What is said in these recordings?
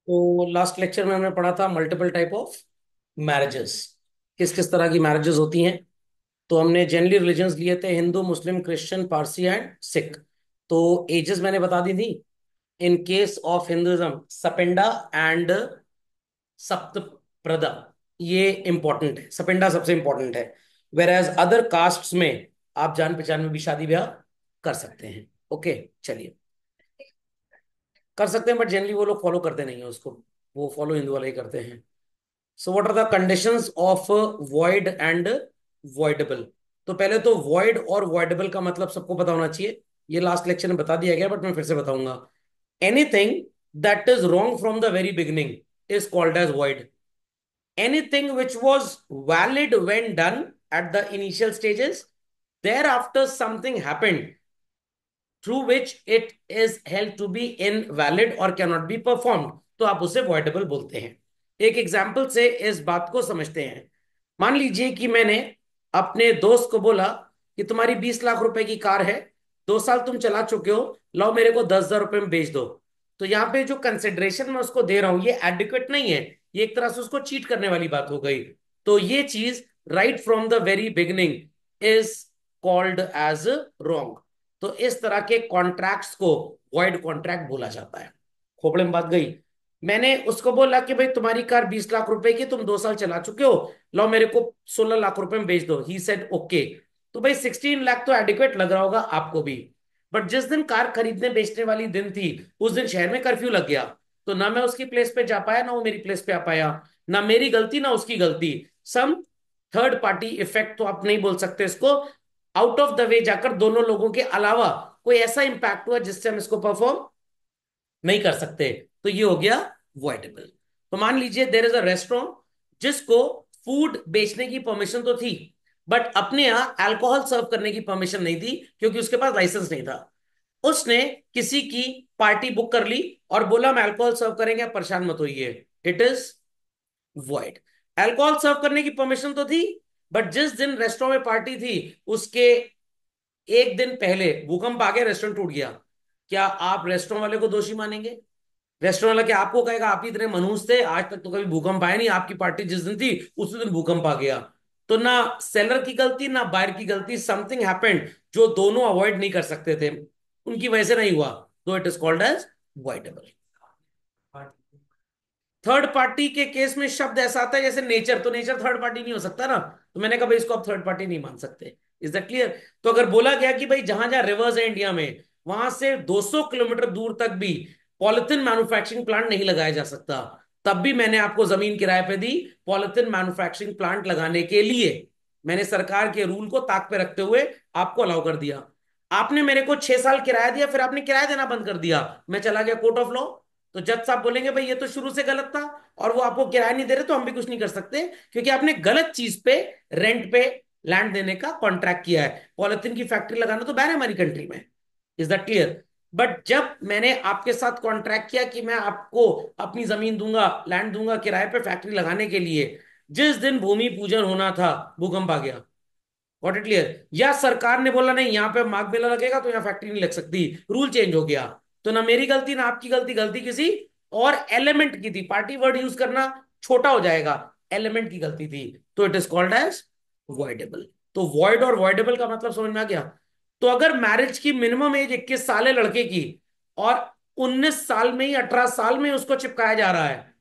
तो last lecture में हमने पढ़ा था मल्टीपल टाइप ऑफ मैरिजेस, किस किस तरह की मैरिजेस होती हैं। तो हमने जनरली रिलीजन्स लिए थे हिंदू, मुस्लिम, क्रिश्चियन, पारसी एंड सिख। तो एजेस मैंने बता दी थी। In case of Hinduism sapinda and सप्तप्रदा, ये इंपॉर्टेंट है। सपेंडा सबसे इंपॉर्टेंट है। वेर एज अदर कास्ट्स में आप जान पहचान में भी शादी ब्याह कर सकते हैं। ओके, चलिए, कर सकते हैं, बट जनरली वो लोग फॉलो करते नहीं है उसको। वो फॉलो हिंदू वाले ही करते हैं। So what are the conditions of void and voidable. तो पहले तो वॉइड और वॉइडेबल का मतलब सबको पता होना चाहिए। ये लास्ट लेक्चर में बता दिया गया, बट मैं फिर से बताऊंगा। Anything that is wrong from the very beginning is called as void. Anything which was valid when done at the initial stages, thereafter something happened through which it is held to be invalid और can not be performed, तो आप उसे voidable बोलते हैं। एक example से इस बात को समझते हैं। मान लीजिए कि मैंने अपने दोस्त को बोला कि तुम्हारी 20 लाख रुपए की कार है, 2 साल तुम चला चुके हो, लाओ मेरे को 10,000 रुपए में बेच दो। तो यहाँ पे जो कंसिडरेशन मैं उसको दे रहा हूं ये एडिक्वेट नहीं है। ये एक तरह से उसको चीट करने वाली बात हो गई। तो ये चीज right from the very beginning is called as wrong. तो इस तरह के कॉन्ट्रैक्ट्स को वॉइड कॉन्ट्रैक्ट बोला जाता है। खोपड़े में बात गई। मैंने उसको बोला कि भाई तुम्हारी कार 20 लाख रुपए की, तुम 2 साल चला चुके हो, लो मेरे को 16 लाख रुपए में बेच दो। He said okay. तो भाई 16 लाख तो एडिक्वेट लग रहा होगा आपको भी। बट जिस दिन कार खरीदने बेचने वाली दिन थी, उस दिन शहर में कर्फ्यू लग गया। तो ना मैं उसकी प्लेस पे जा पाया, ना वो मेरी प्लेस पे आ पाया। ना मेरी गलती ना उसकी गलती। सम थर्ड पार्टी इफेक्ट तो आप नहीं बोल सकते इसको। आउट ऑफ द वे जाकर दोनों लोगों के अलावा कोई ऐसा इंपैक्ट हुआ जिससे हम इसको परफॉर्म नहीं कर सकते। तो ये हो गया वॉइडेबल। तो मान लीजिए देर इज अ रेस्टोरेंट जिसको फूड बेचने की परमिशन तो थी, बट अपने यहाँ अल्कोहल सर्व करने की परमिशन नहीं थी, क्योंकि उसके पास लाइसेंस नहीं था। उसने किसी की पार्टी बुक कर ली और बोला हम अल्कोहल सर्व करेंगे, आप परेशान मत होइए। It is void. अल्कोहल सर्व करने की परमिशन तो थी, बट जिस दिन रेस्टोरेंट में पार्टी थी उसके एक दिन पहले भूकंप आ गया, रेस्टोरेंट टूट गया। क्या आप रेस्टोरेंट वाले को दोषी मानेंगे? रेस्टोरेंट वाला क्या आपको कहेगा आप ही इतने मनहूस थे, आज तक तो कभी भूकंप आया नहीं, आपकी पार्टी जिस दिन थी उसी दिन भूकंप आ गया? तो ना सेलर की गलती ना बायर की गलती, समथिंग हैपेंड जो दोनों अवॉइड नहीं कर सकते थे, उनकी वजह से नहीं हुआ। तो it is called as voidable. Third party के केस में शब्द ऐसा आता है जैसे नेचर, तो नेचर थर्ड पार्टी नहीं हो सकता ना। तो मैंने कहा भाई इसको आप थर्ड पार्टी नहीं मान सकते। Is that clear? तो अगर बोला गया कि भाई जहां जहां रिवर्स है इंडिया में, वहां से 200 किलोमीटर दूर तक भी पॉलिथिन मैन्युफैक्चरिंग प्लांट नहीं लगाया जा सकता, तब भी मैंने आपको जमीन किराए पे दी पॉलिथिन मैन्युफैक्चरिंग प्लांट लगाने के लिए। मैंने सरकार के रूल को ताक पे रखते हुए आपको अलाउ कर दिया। आपने मेरे को 6 साल किराया दिया, फिर आपने किराया देना बंद कर दिया, मैं चला गया कोर्ट ऑफ लॉ। तो जज साहब बोलेंगे भाई ये तो शुरू से गलत था, और वो आपको किराया नहीं दे रहे, तो हम भी कुछ नहीं कर सकते, क्योंकि आपने गलत चीज पे रेंट पे लैंड देने का कॉन्ट्रैक्ट किया है। पॉलिथीन की फैक्ट्री लगाना तो बैन है हमारी कंट्री में। Is that clear? बट जब मैंने आपके साथ कॉन्ट्रैक्ट किया कि मैं आपको अपनी जमीन दूंगा, लैंड दूंगा किराए पे फैक्ट्री लगाने के लिए, जिस दिन भूमि पूजन होना था भूकंप आ गया। Got it clear? या सरकार ने बोला नहीं यहाँ पे मार्क बेला लगेगा तो यहाँ फैक्ट्री नहीं लग सकती, रूल चेंज हो गया। तो ना मेरी गलती ना आपकी गलती, गलती किसी और एलिमेंट की थी। पार्टी वर्ड यूज करना छोटा हो जाएगा, एलिमेंट की गलती थी। तो it is called as voidable. तो वॉइड और वॉइडेबल का मतलब समझ में आ गया? तो अगर मैरिज की मिनिमम एज 21 साल है लड़के की, और 19 साल में ही 18 साल में उसको चिपकाया जा रहा है,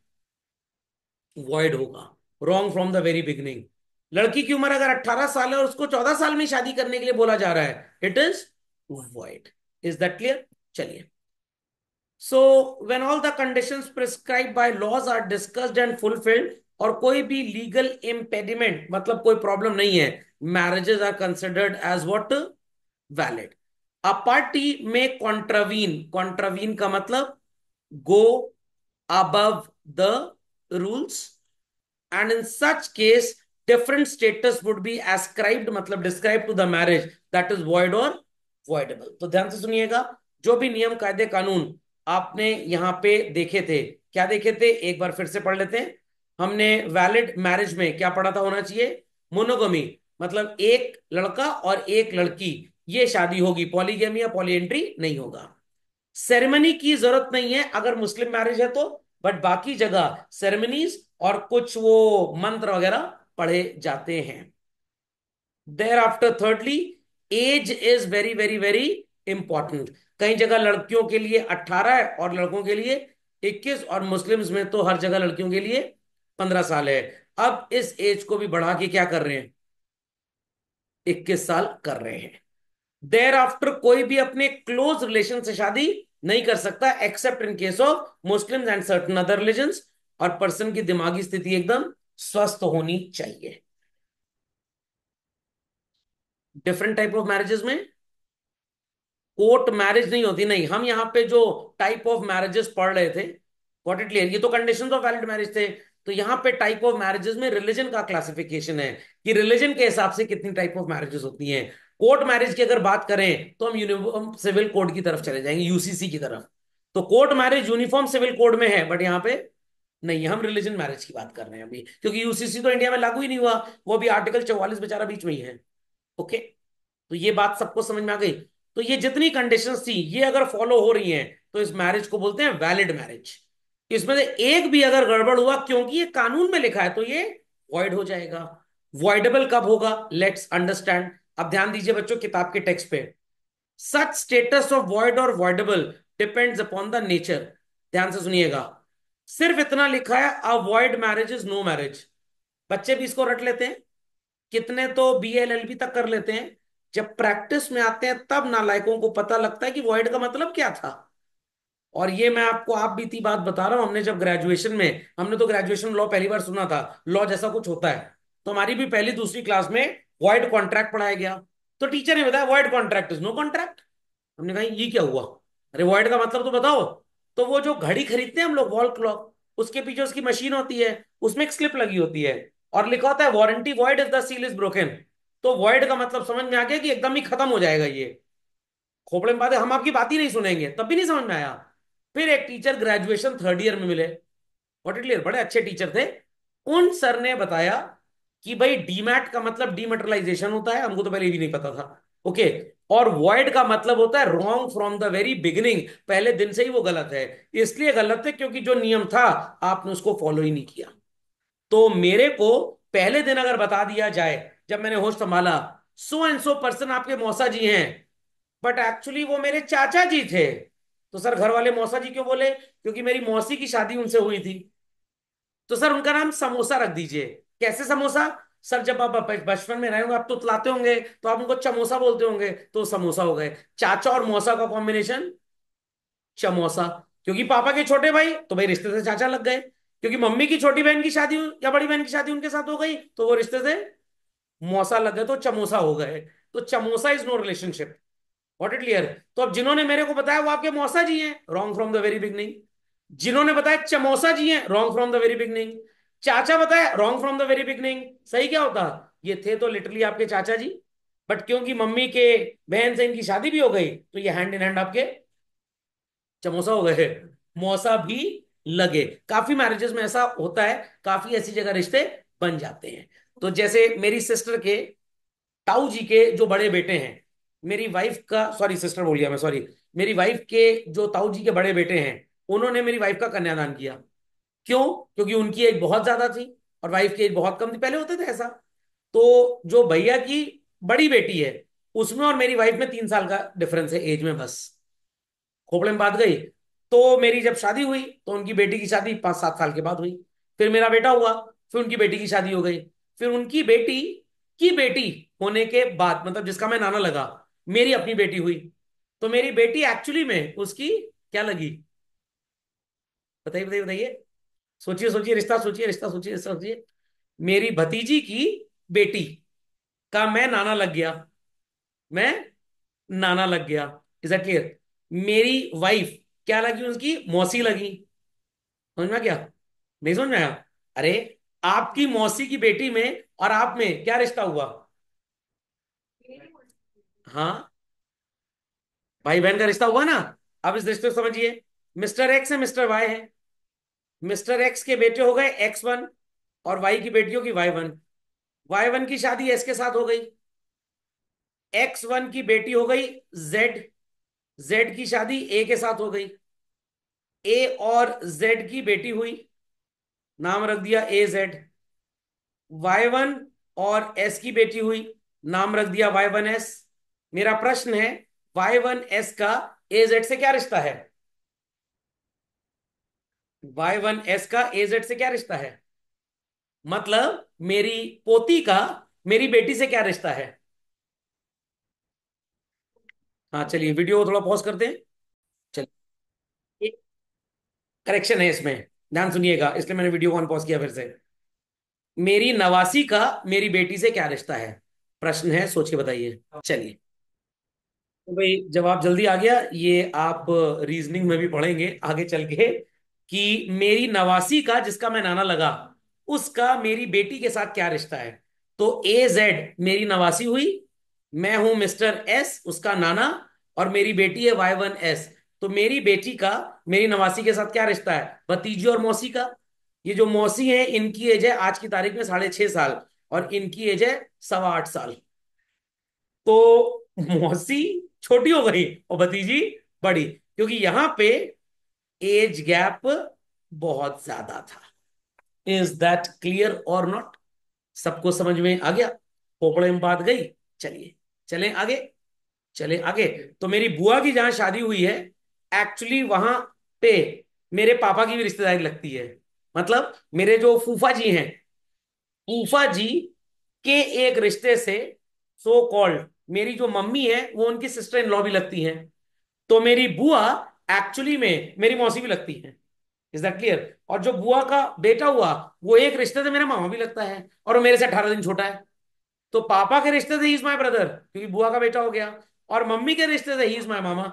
वॉइड होगा। Wrong from the very beginning. लड़की की उम्र अगर 18 साल है और उसको 14 साल में शादी करने के लिए बोला जा रहा है, it is void. Is that clear? चलिए। So when all the conditions prescribe by laws are discussed and fulfilled, और कोई भी लीगल इम्पेडिमेंट मतलब कोई प्रॉब्लम नहीं है, marriages are considered as what? Valid. A party में कॉन्ट्रावीन, कॉन्ट्रावीन का मतलब गो above the rules, and in such case different status would be ascribed मतलब described to the marriage, that is void or voidable। तो ध्यान से सुनिएगा। जो भी नियम कायदे कानून आपने यहाँ पे देखे थे, क्या देखे थे एक बार फिर से पढ़ लेते हैं। हमने वैलिड मैरिज में क्या पढ़ा था होना चाहिए? मोनोगमी, मतलब एक लड़का और एक लड़की ये शादी होगी, पॉलीगैमी या पॉलीएंट्री नहीं होगा। सेरेमनी की जरूरत नहीं है अगर मुस्लिम मैरिज है तो। बट बाकी जगह सेरेमनीज और कुछ वो मंत्र वगैरह पढ़े जाते हैं। Thereafter thirdly, age is very very very important. कई जगह लड़कियों के लिए 18 है और लड़कों के लिए 21, और मुस्लिम्स में तो हर जगह लड़कियों के लिए 15 साल है। अब इस एज को भी बढ़ा के क्या कर रहे हैं, 21 साल कर रहे हैं। देयर आफ्टर कोई भी अपने क्लोज रिलेशन से शादी नहीं कर सकता accept in case of Muslims and certain other religions, और पर्सन की दिमागी स्थिति एकदम स्वस्थ होनी चाहिए। डिफरेंट टाइप ऑफ मैरिजेस में कोर्ट मैरिज नहीं होती, नहीं। हम यहाँ पे जो टाइप ऑफ मैरिजेस पढ़ रहे थे, गॉट इट क्लियर, ये तो कंडीशंस ऑफ वैलिड मैरिज थे। तो यहाँ पे टाइप ऑफ मैरिजेस में रिलीजन का क्लासिफिकेशन है कि रिलीजन के हिसाब से कितनी टाइप ऑफ मैरिजेस होती हैं। कोर्ट मैरिज की अगर बात करें तो हम यूनिफॉर्म सिविल कोड की तरफ चले जाएंगे, यूसीसी की तरफ। तो court marriage uniform civil code में है, बट यहाँ पे नहीं, हम रिलीजन मैरिज की बात कर रहे हैं अभी, क्योंकि यूसीसी तो इंडिया में लागू ही नहीं हुआ, वो भी आर्टिकल 44 बेचारा बीच में ही है। ओके, तो ये बात सबको समझ में आ गई। तो ये जितनी कंडीशंस थी ये अगर फॉलो हो रही हैं तो इस मैरिज को बोलते हैं वैलिड मैरिज। इसमें से एक भी अगर गड़बड़ हुआ क्योंकि ये कानून में लिखा है तो ये वॉइड हो जाएगा। वॉइडेबल कब होगा, लेट्स अंडरस्टैंड। अब ध्यान दीजिए बच्चों किताब के टेक्स्ट पे, सच स्टेटस ऑफ वॉइड और voidable depends upon the nature. ध्यान से सुनिएगा, सिर्फ इतना लिखा है a void marriage is no marriage. बच्चे भी इसको रट लेते हैं, कितने तो BA LLB तक कर लेते हैं। जब प्रैक्टिस में आते हैं तब नालायकों को पता लगता है कि वॉइड का मतलब क्या था। और ये मैं आपको आप बीती बात बता रहा हूं, हमने जब ग्रेजुएशन में, हमने तो ग्रेजुएशन लॉ पहली बार सुना था, लॉ जैसा कुछ होता है। तो हमारी भी पहली दूसरी क्लास में वॉइड कॉन्ट्रैक्ट पढ़ाया गया। तो टीचर ने बताया void contract is no contract. हमने कहा ये क्या हुआ, अरे वॉइड का मतलब तो बताओ। तो वो जो घड़ी खरीदते हैं हम लोग, वॉल क्लॉक, उसके पीछे उसकी मशीन होती है, उसमें एक स्लिप लगी होती है और लिखा होता है warranty void if the seal is broken. तो वॉइड का मतलब समझ में आ गया कि एकदम ही खत्म हो जाएगा ये। खोपड़े में बात है, हम आपकी बात ही नहीं सुनेंगे, तब भी नहीं समझ में आया। फिर एक टीचर ग्रेजुएशन 3rd ईयर में मिले, व्हाट इट क्लियर, बड़े अच्छे टीचर थे। उन सर ने बताया कि भाई डीमैट का मतलब डीमेटरलाइजेशन होता है, हमको तो पहले भी नहीं पता था। ओके, और वॉइड का मतलब होता है wrong from the very beginning, पहले दिन से ही वो गलत है। इसलिए गलत है क्योंकि जो नियम था आपने उसको फॉलो ही नहीं किया। तो मेरे को पहले दिन अगर बता दिया जाए जब मैंने होश संभाला, सो एंड सो पर्सन आपके मौसा जी हैं, बट एक्चुअली वो मेरे चाचा जी थे, तो सर घर वाले मौसा जी क्यों बोले, क्योंकि मेरी मौसी की शादी उनसे हुई थी। तो सर उनका नाम समोसा रख दीजिए। कैसे समोसा, सर जब आप बचपन में रहे होंगे आप तो तलाते होंगे तो आप उनको चमोसा बोलते होंगे, तो समोसा हो गए। चाचा और मौसा का कॉम्बिनेशन चमोसा। क्योंकि पापा के छोटे भाई तो भाई रिश्ते से चाचा लग गए, क्योंकि मम्मी की छोटी बहन की शादी या बड़ी बहन की शादी उनके साथ हो गई तो वो रिश्ते से मौसा लग गए, तो चमोसा हो गए। तो चमोसा is no relationship, what it clear. तो अब जिन्होंने मेरे को बताया वो आपके मौसा जी हैं, wrong from the very beginning. जिन्होंने बताया चमोसा जी हैं, wrong from the very beginning. चाचा बताया, wrong from the very beginning. सही क्या होता, ये थे तो लिटरली आपके चाचा जी, बट क्योंकि मम्मी के बहन से इनकी शादी भी हो गई तो ये हैंड इन हैंड आपके चमोसा हो गए, मौसा भी लगे। काफी मैरिजेस में ऐसा होता है, काफी ऐसी जगह रिश्ते बन जाते हैं। तो जैसे मेरी सिस्टर के ताऊ जी के जो बड़े बेटे हैं, मेरी वाइफ का, सॉरी सिस्टर बोल गया मैं, सॉरी, मेरी वाइफ के जो ताऊ जी के बड़े बेटे हैं, उन्होंने मेरी वाइफ का कन्यादान किया। क्यों, क्योंकि उनकी एज बहुत ज्यादा थी और वाइफ की एज बहुत कम थी, पहले होते थे ऐसा। तो जो भैया की बड़ी बेटी है उसमें और मेरी वाइफ में 3 साल का डिफरेंस है एज में बस। खोपड़े में बात गई। तो मेरी जब शादी हुई तो उनकी बेटी की शादी 5-7 साल के बाद हुई। फिर मेरा बेटा हुआ, फिर उनकी बेटी की शादी हो गई। फिर उनकी बेटी की बेटी होने के बाद, मतलब जिसका मैं नाना लगा, मेरी अपनी बेटी हुई। तो मेरी बेटी एक्चुअली में उसकी क्या लगी, बताइए बताइए बताइए। सोचिए सोचिए, रिश्ता सोचिए, रिश्ता सोचिए, रिश्ता सोचिए। मेरी भतीजी की बेटी का मैं नाना लग गया, मैं नाना लग गया। Is that clear. मेरी वाइफ क्या लगी, उसकी मौसी लगी। समझ में आ गया, नहीं समझ में आया। अरे आपकी मौसी की बेटी में और आप में क्या रिश्ता हुआ, हाँ, भाई बहन का रिश्ता हुआ ना। अब इस रिश्ते को समझिए, मिस्टर एक्स है, मिस्टर वाई है। मिस्टर एक्स के बेटे हो गए X1 और वाई की बेटियों की Y1। Y1 की शादी एस के साथ हो गई, X1 की बेटी हो गई जेड, जेड की शादी ए के साथ हो गई। ए और जेड की बेटी हुई, नाम रख दिया ए जेड। Y1 और एस की बेटी हुई, नाम रख दिया Y1S। मेरा प्रश्न है, Y1S का ए जेड से क्या रिश्ता है? Y1S का ए जेड से क्या रिश्ता है? मतलब मेरी पोती का मेरी बेटी से क्या रिश्ता है? हाँ चलिए, वीडियो को थोड़ा पॉज करते हैं। चलिए, एक करेक्शन है इसमें, ध्यान सुनिएगा, इसलिए मैंने वीडियो को ऑन पॉज किया फिर से। मेरी नवासी का मेरी बेटी से क्या रिश्ता है? प्रश्न है, सोच के बताइए। चलिए, तो भाई जवाब जल्दी आ गया। ये आप रीजनिंग में भी पढ़ेंगे आगे चल के, कि मेरी नवासी का जिसका मैं नाना लगा, उसका मेरी बेटी के साथ क्या रिश्ता है। तो ए जेड मेरी नवासी हुई, मैं हूं मिस्टर एस उसका नाना, और मेरी बेटी है Y1S। तो मेरी बेटी का मेरी नवासी के साथ क्या रिश्ता है? भतीजी और मौसी का। ये जो मौसी है इनकी एज है आज की तारीख में 6.5 साल, और इनकी एज है 8.25 साल। तो मौसी छोटी हो गई और भतीजी बड़ी, क्योंकि यहां पे एज गैप बहुत ज्यादा था। इज दैट क्लियर और नॉट? सबको समझ में आ गया? पोपड़े में बात गई। चलिए, चलें आगे, चले आगे। तो मेरी बुआ की जहां शादी हुई है, एक्चुअली वहां पे मेरे पापा की भी रिश्तेदारी लगती है। मतलब मेरे जो फूफा जी हैं, फूफा जी के एक रिश्ते से, सो कॉल्ड मेरी जो मम्मी है वो उनकी सिस्टर इन लॉ भी लगती हैं। तो मेरी बुआ एक्चुअली में मेरी मौसी भी लगती है। Is that clear? और जो बुआ का बेटा हुआ, वो एक रिश्ते से मेरा मामा भी लगता है, और वो मेरे से 18 दिन छोटा है। तो पापा के रिश्ते से ही इज माई ब्रदर, क्योंकि बुआ का बेटा हो गया। और मम्मी के रिश्ते से he is my mama.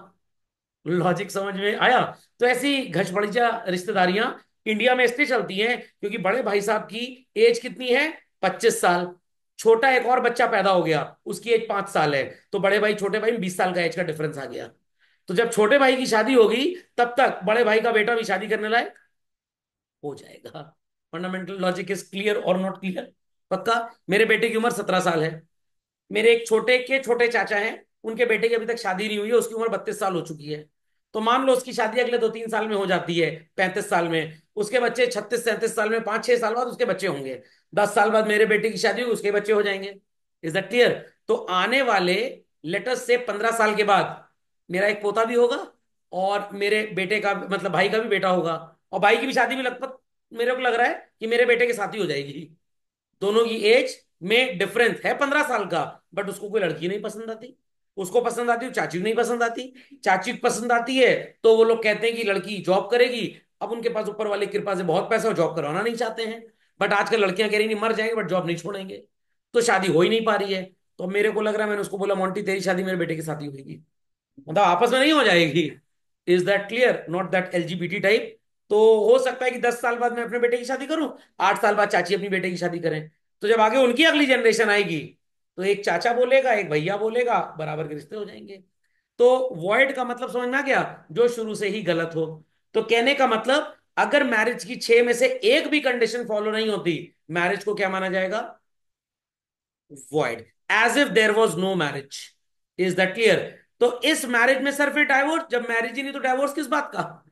Logic समझ में आया? तो ऐसी घचबढ़िया रिश्तेदारियां इंडिया में इसलिए चलती हैं क्योंकि बड़े भाई साहब की एज कितनी है? 25 साल। छोटा एक और बच्चा पैदा हो गया, उसकी एज 5 साल है, तो बड़े भाई छोटे भाई में 20 साल का एज का डिफरेंस आ गया। तो जब छोटे भाई की शादी होगी, तब तक बड़े भाई का बेटा भी शादी करने लायक हो जाएगा। फंडामेंटल लॉजिक इज क्लियर और नॉट क्लियर? पक्का? मेरे बेटे की उम्र 17 साल है। मेरे एक छोटे के छोटे चाचा हैं, उनके बेटे की अभी तक शादी नहीं हुई है, उसकी उम्र 32 साल हो चुकी है। तो मान लो उसकी शादी अगले 2-3 साल में हो जाती है, 35 साल में। उसके बच्चे 36-37 साल में, 5-6 साल बाद उसके बच्चे होंगे। 10 साल बाद मेरे बेटे की शादी होगी, उसके बच्चे हो जाएंगे। Is that clear? तो आने वाले लेटेस्ट से 15 साल के बाद मेरा एक पोता भी होगा, और मेरे बेटे का मतलब भाई का भी बेटा होगा, और भाई की भी शादी भी लगभग मेरे को लग रहा है कि मेरे बेटे के साथ ही हो जाएगी। दोनों की एज में डिफरेंस है 15 साल का। बट उसको कोई लड़की नहीं पसंद आती, उसको पसंद आती है, चाची को नहीं पसंद आती। चाची को पसंद आती है, तो वो लोग कहते हैं कि लड़की जॉब करेगी। अब उनके पास ऊपर वाले की कृपा से बहुत पैसा हो, जॉब करवाना नहीं चाहते हैं। बट आजकल लड़कियां कह रही नहीं, मर जाएंगे बट जॉब नहीं छोड़ेंगे। तो शादी हो ही नहीं पा रही है। तो मेरे को लग रहा है, मैंने उसको बोला मोंटी तेरी शादी मेरे बेटे के साथ ही होगी, मतलब आपस में नहीं हो जाएगी। Is that clear? Not that LGBT type. तो हो सकता है कि 10 साल बाद मैं अपने बेटे की शादी करूं, 8 साल बाद चाची अपनी बेटे की शादी करें। तो जब आगे उनकी अगली जनरेशन आएगी, तो एक चाचा बोलेगा एक भैया बोलेगा, बराबर के रिश्ते हो जाएंगे। तो वॉइड का मतलब समझ में आ गया? जो शुरू से ही गलत हो। तो कहने का मतलब, अगर मैरिज की 6 में से एक भी कंडीशन फॉलो नहीं होती, मैरिज को क्या माना जाएगा? Void, as if there was no marriage. Is that clear? तो इस मैरिज में सर फिर डाइवोर्स, जब मैरिज ही नहीं तो डाइवोर्स किस बात का?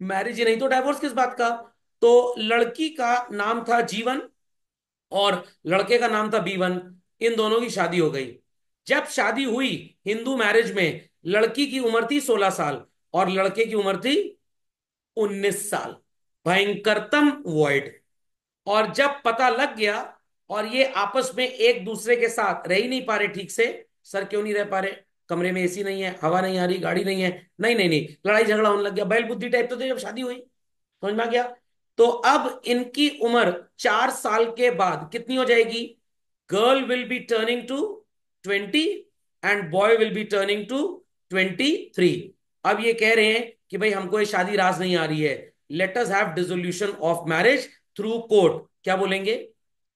मैरिज ही नहीं तो डाइवोर्स किस बात का? तो लड़की का नाम था जीवन, और लड़के का नाम था B1। इन दोनों की शादी हो गई। जब शादी हुई हिंदू मैरिज में, लड़की की उम्र थी 16 साल, और लड़के की उम्र थी 19 साल। भयंकरतम वॉइड। और जब पता लग गया, और ये आपस में एक दूसरे के साथ रह ही नहीं पा रहे ठीक से। सर क्यों नहीं रह पा रहे? कमरे में एसी नहीं है, हवा नहीं आ रही, गाड़ी नहीं है। नहीं नहीं नहीं, लड़ाई झगड़ा होने लग गया, बैल बुद्धि टाइप तो थे जब शादी हुई। समझ में आ गया? तो अब इनकी उम्र 4 साल के बाद कितनी हो जाएगी? Girl will be turning to 20, and boy will be turning to 23। अब ये कह रहे हैं कि भाई हमको ये शादी राज नहीं आ रही है, let us have dissolution of marriage through court. क्या बोलेंगे?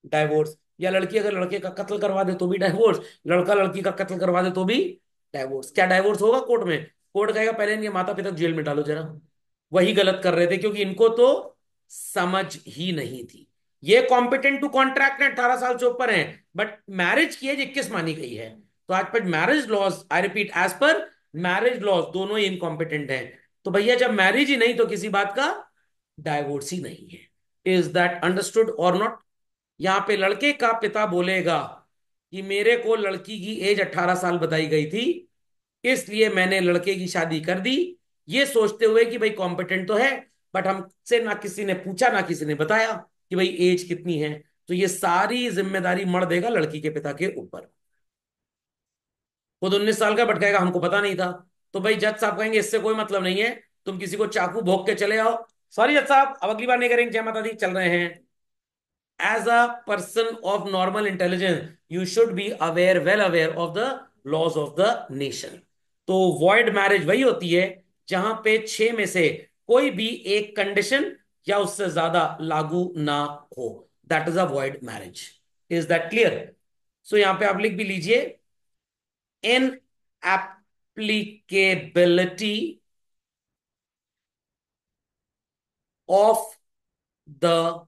डाइवोर्स। या लड़की अगर लड़के का कत्ल करवा दे तो भी डाइवोर्स, लड़का लड़की का कत्ल करवा दे तो भी डाइवोर्स। क्या डाइवोर्स होगा कोर्ट में? कोर्ट कहेगा पहले इनके माता पिता को जेल में डालो जरा। वही गलत कर रहे थे, क्योंकि इनको तो समझ ही नहीं थी। ये कॉम्पिटेंट टू कॉन्ट्रैक्ट है, 18 साल से ऊपर हैं, बट मैरिज की एज 21 मानी गई है। तो आज पर marriage laws, I repeat, as per marriage laws दोनों ही इनकॉम्पिटेंट हैं। तो भैया जब मैरिज ही नहीं तो किसी बात का डाइवोर्स ही नहीं है। इज दैट अंडरस्टूड और नॉट? यहां पे लड़के का पिता बोलेगा कि मेरे को लड़की की एज 18 साल बताई गई थी, इसलिए मैंने लड़के की शादी कर दी, ये सोचते हुए कि भाई कॉम्पिटेंट तो है, बट हमसे ना किसी ने पूछा ना किसी ने बताया कि भाई एज कितनी है। तो ये सारी जिम्मेदारी मर देगा लड़की के पिता के ऊपर। खुद 19 साल का भटकाएगा, हमको पता नहीं था। तो भाई जज साहब कहेंगे इससे कोई मतलब नहीं है, तुम किसी को चाकू भोंक के चले आओ, सॉरी जज साहब अब अगली बार नहीं करेंगे, जय माता दी, चल रहे हैं। as a person of normal intelligence you should be aware, well aware of the laws of the nation। तो void marriage वही होती है जहां पे 6 में से कोई भी एक कंडीशन या उससे ज्यादा लागू ना हो, that is a void marriage। Is that clear? So यहां पे आप लिख भी लीजिए, in applicability of the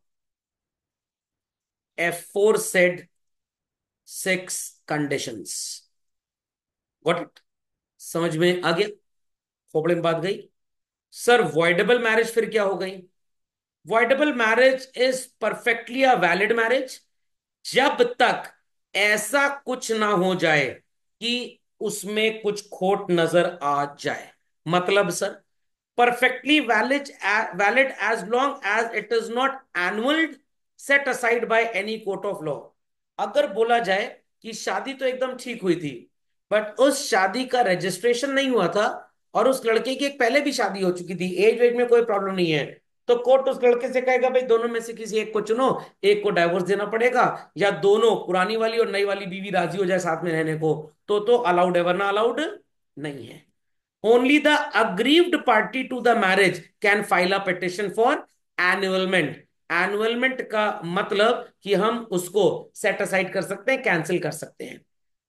aforesaid 6 conditions। Got it? समझ में आ गया? खोपड़े में बात गई? सर वॉइडेबल मैरिज फिर क्या हो गई? Voidable marriage is perfectly a valid marriage जब तक ऐसा कुछ ना हो जाए कि उसमें कुछ खोट नजर आ जाए। मतलब sir perfectly valid as long as it is not annulled, set aside by any court of law। अगर बोला जाए कि शादी तो एकदम ठीक हुई थी, बट उस शादी का रजिस्ट्रेशन नहीं हुआ था, और उस लड़के की एक पहले भी शादी हो चुकी थी, एज वेज में कोई प्रॉब्लम नहीं है, तो कोर्ट उस लड़के से कहेगा भाई दोनों में से किसी एक को चुनो, एक को डाइवोर्स देना पड़ेगा, या दोनों पुरानी वाली और नई वाली बीवी राजी हो जाए साथ में रहने को, तो अलाउड है, वरना अलाउड नहीं है। Only the aggrieved party to the marriage can file a petition for annulment। annulment का मतलब कि हम उसको सेट असाइड कर सकते हैं, कैंसिल कर सकते हैं।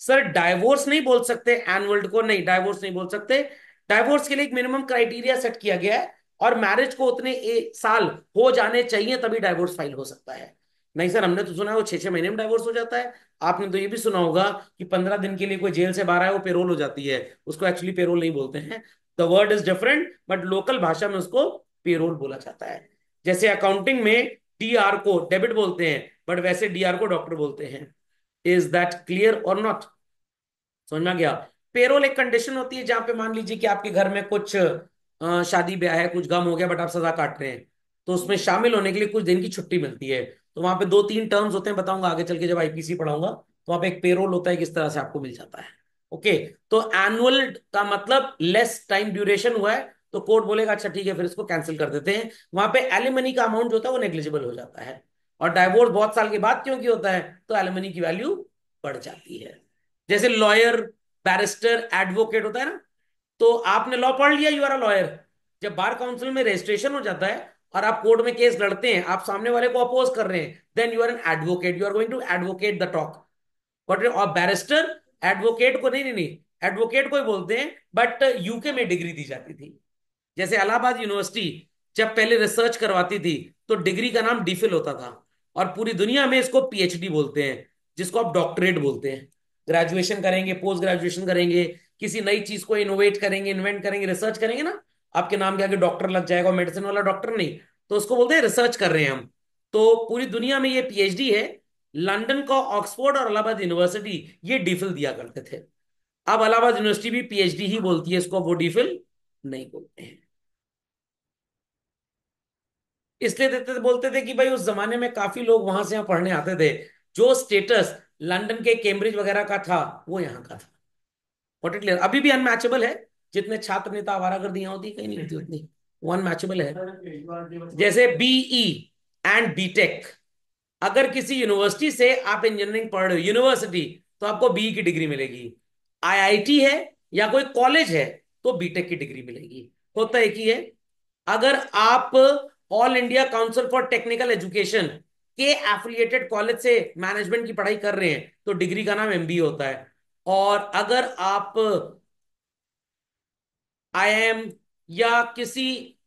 सर डाइवोर्स नहीं बोल सकते, एनुअल्ड को नहीं डाइवोर्स नहीं बोल सकते। डाइवोर्स के लिए एक मिनिमम क्राइटेरिया सेट किया गया है, और मैरिज को उतने साल हो जाने चाहिए तभी डाइवोर्स फाइल हो सकता है। नहीं सर हमने तो सुना है वो 6-6 महीने में डाइवोर्स हो जाता है। आपने तो ये भी सुना होगा कि 15 दिन के लिए कोई जेल से बाहर आए वो पेरोल हो जाती है, उसको एक्चुअली पेरोल नहीं बोलते हैं, the word is different, but local भाषा में उसको पेरोल बोला जाता है। जैसे अकाउंटिंग में डीआर को डेबिट बोलते हैं, बट वैसे डीआर को डॉक्टर बोलते हैं। इज दैट क्लियर और नॉट? समझ में आ गया? पेरोल एक कंडीशन होती है जहां पे मान लीजिए कि आपके घर में कुछ शादी ब्याह है, कुछ गम हो गया, बट आप सजा काट रहे हैं, तो उसमें शामिल होने के लिए कुछ दिन की छुट्टी मिलती है। तो वहां पे 2-3 टर्म्स होते हैं, बताऊंगा आगे चल के जब आईपीसी पढ़ाऊंगा, तो वहां पे एक पेरोल होता है किस तरह से आपको मिल जाता है। ओके? तो एनुअल का मतलब लेस टाइम ड्यूरेशन हुआ है, तो कोर्ट बोलेगा अच्छा ठीक है फिर इसको कैंसिल कर देते हैं। वहां पे एलिमनी का अमाउंट जो होता है वो नेग्लिजिबल हो जाता है। और डाइवोर्स बहुत साल के बाद क्योंकि होता है, तो एलिमनी की वैल्यू बढ़ जाती है। जैसे लॉयर, बैरिस्टर, एडवोकेट होता है ना, तो आपने लॉ पढ़ लिया, यू आर अ लॉयर, जब बार काउंसिल में रजिस्ट्रेशन हो जाता है और आप कोर्ट में केस लड़ते हैं, आप सामने वाले को अपोज कर रहे हैं, then you are an advocate, you are going to advocate the talk. But और बैरिस्टर एडवोकेट को नहीं नहीं नहीं, एडवोकेट को ही बोलते हैं, बट यूके में डिग्री दी जाती थी। जैसे इलाहाबाद यूनिवर्सिटी जब पहले रिसर्च करवाती थी, तो डिग्री का नाम डीफिल होता था, और पूरी दुनिया में इसको पीएचडी बोलते हैं, जिसको आप डॉक्टरेट बोलते हैं। ग्रेजुएशन करेंगे, पोस्ट ग्रेजुएशन करेंगे, किसी नई चीज को इनोवेट करेंगे, इन्वेंट करेंगे, रिसर्च करेंगे ना, आपके नाम के आगे डॉक्टर लग जाएगा, मेडिसिन वाला डॉक्टर नहीं, तो उसको बोलते हैं रिसर्च कर रहे हैं हम। तो पूरी दुनिया में ये पीएचडी है। लंदन का ऑक्सफोर्ड और इलाहाबाद यूनिवर्सिटी ये डीफिल दिया करते थे। अब इलाहाबाद यूनिवर्सिटी भी पीएचडी ही बोलती है इसको, वो डीफिल नहीं बोलते हैं। इसलिए देते बोलते थे कि भाई उस जमाने में काफी लोग वहां से यहाँ पढ़ने आते थे, जो स्टेटस लंदन के केम्ब्रिज वगैरह का था वो यहाँ का था। What it clear? अभी भी अनमैचेबल है, जितने छात्र नेता आवारागर्दियां होती कहीं नहीं होती उतनी, वो अनमैचेबल है। जैसे बीई एंड बीटेक, अगर किसी यूनिवर्सिटी से आप इंजीनियरिंग पढ़ रहे हो यूनिवर्सिटी, तो आपको बीई की डिग्री मिलेगी। आईआईटी है या कोई कॉलेज है तो बीटेक की डिग्री मिलेगी। होता एक ही है। अगर आप all India council for technical education के एफिलिएटेड कॉलेज से मैनेजमेंट की पढ़ाई कर रहे हैं तो डिग्री का नाम एमबीए होता है। और अगर आप आईआईएम या किसी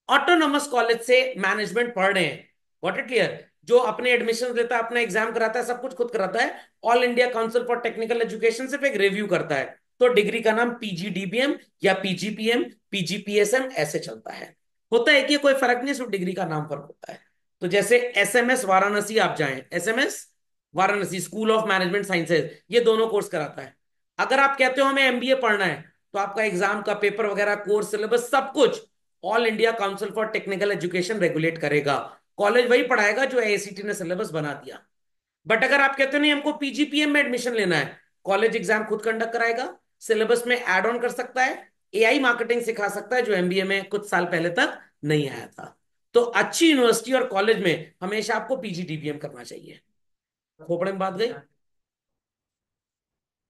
ऑटोनोमस कॉलेज से मैनेजमेंट पढ़ रहे हैं, व्हाट इट क्लियर, जो अपने एडमिशन देता है, अपना एग्जाम कराता है, सब कुछ खुद कराता है, all India council for technical education सिर्फ एक रिव्यू करता है, तो डिग्री का नाम पीजीडीबीएम या पीजीपीएम, पीजीपीएसएम ऐसे चलता है। होता है कि कोई फर्क नहीं, सिर्फ डिग्री का नाम फर्क होता है। तो जैसे एसएमएस वाराणसी आप जाएं, SMS Varanasi school of management sciences, ये दोनों कोर्स कराता है। अगर आप कहते हो हमें एमबीए पढ़ना है, तो आपका एग्जाम का पेपर वगैरह, कोर्स सिलेबस, सब कुछ all India council for technical education regulate करेगा। कॉलेज वही पढ़ाएगा जो एआईसीटी ने सिलेबस बना दिया। बट अगर आप कहते हो नहीं हमको पीजीपीएम में एडमिशन लेना है, कॉलेज एग्जाम खुद कंडक्ट कराएगा, सिलेबस में ऐड ऑन कर सकता है, एआई मार्केटिंग सिखा सकता है जो एमबीए में कुछ साल पहले तक नहीं आया था। तो अच्छी यूनिवर्सिटी और कॉलेज में हमेशा आपको पीजीडीबीएम करना चाहिए। खोपड़े में बात गई।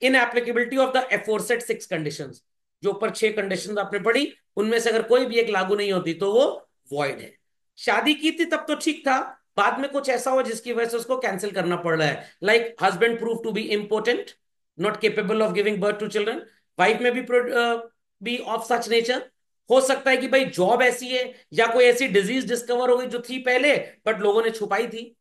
इन एप्लीकेबिलिटी ऑफ द एफोरसेट 6 कंडीशंस, जो ऊपर 6 कंडीशंस आपने पढ़ी, उनमें से अगर कोई भी एक लागू नहीं होती तो वो वॉइड है। शादी की थी तब तो ठीक था, बाद में कुछ ऐसा हो जिसकी वजह से उसको कैंसिल करना पड़ रहा है, like husband prove to be important, not capable of giving birth to children. Wife में भी ऑफ सच नेचर। हो सकता है कि भाई जॉब ऐसी है या कोई ऐसी डिजीज डिस्कवर हो गई जो थी पहले बट लोगों ने छुपाई थी।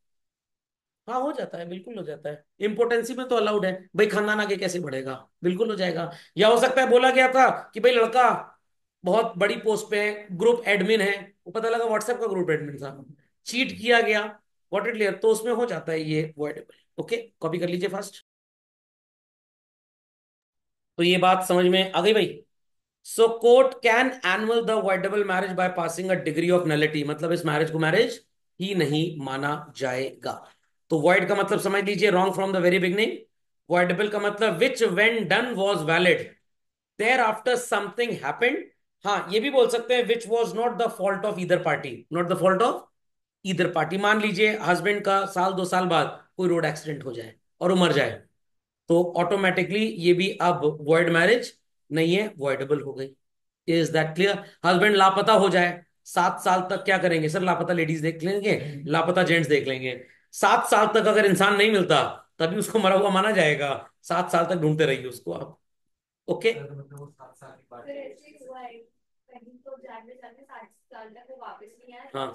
हाँ हो जाता है, बिल्कुल हो जाता है। इम्पोर्टेंसी में तो अलाउड है भाई, खानदान आगे कैसे बढ़ेगा, बिल्कुल हो जाएगा। या हो सकता है बोला गया था कि भाई लड़का बहुत बड़ी पोस्ट पे है, ग्रुप एडमिन है, वो पता लगा व्हाट्सएप का ग्रुप एडमिन था, चीट किया गया, गॉट इट क्लियर, तो उसमें हो जाता है ये वॉइडेबल। ओके, कॉपी कर लीजिए फर्स्ट। तो ये बात समझ में आ गई भाई। So court can annul the voidable marriage by passing a degree of nullity, मतलब इस मैरिज को मैरिज ही नहीं माना जाएगा। तो वॉइड का मतलब समझ लीजिए, wrong from the very beginning. Voidable का मतलब which when done was valid, thereafter something happened. हाँ ये भी बोल सकते हैं which was not the fault of either party, not the fault of either party. मान लीजिए हस्बैंड का साल 2 साल बाद कोई रोड एक्सीडेंट हो जाए और वो मर जाए, तो ऑटोमेटिकली ये भी अब वॉइड मैरिज नहीं है, वॉइडेबल हो गई। Is that clear? हस्बैंड लापता हो जाए, 7 साल तक क्या करेंगे सर, लापता लेडीज देख लेंगे, लापता जेंट्स देख लेंगे। 7 साल तक अगर इंसान नहीं मिलता तभी उसको मरा हुआ माना जाएगा। 7 साल तक ढूंढते रहिए उसको आप। ओके। हाँ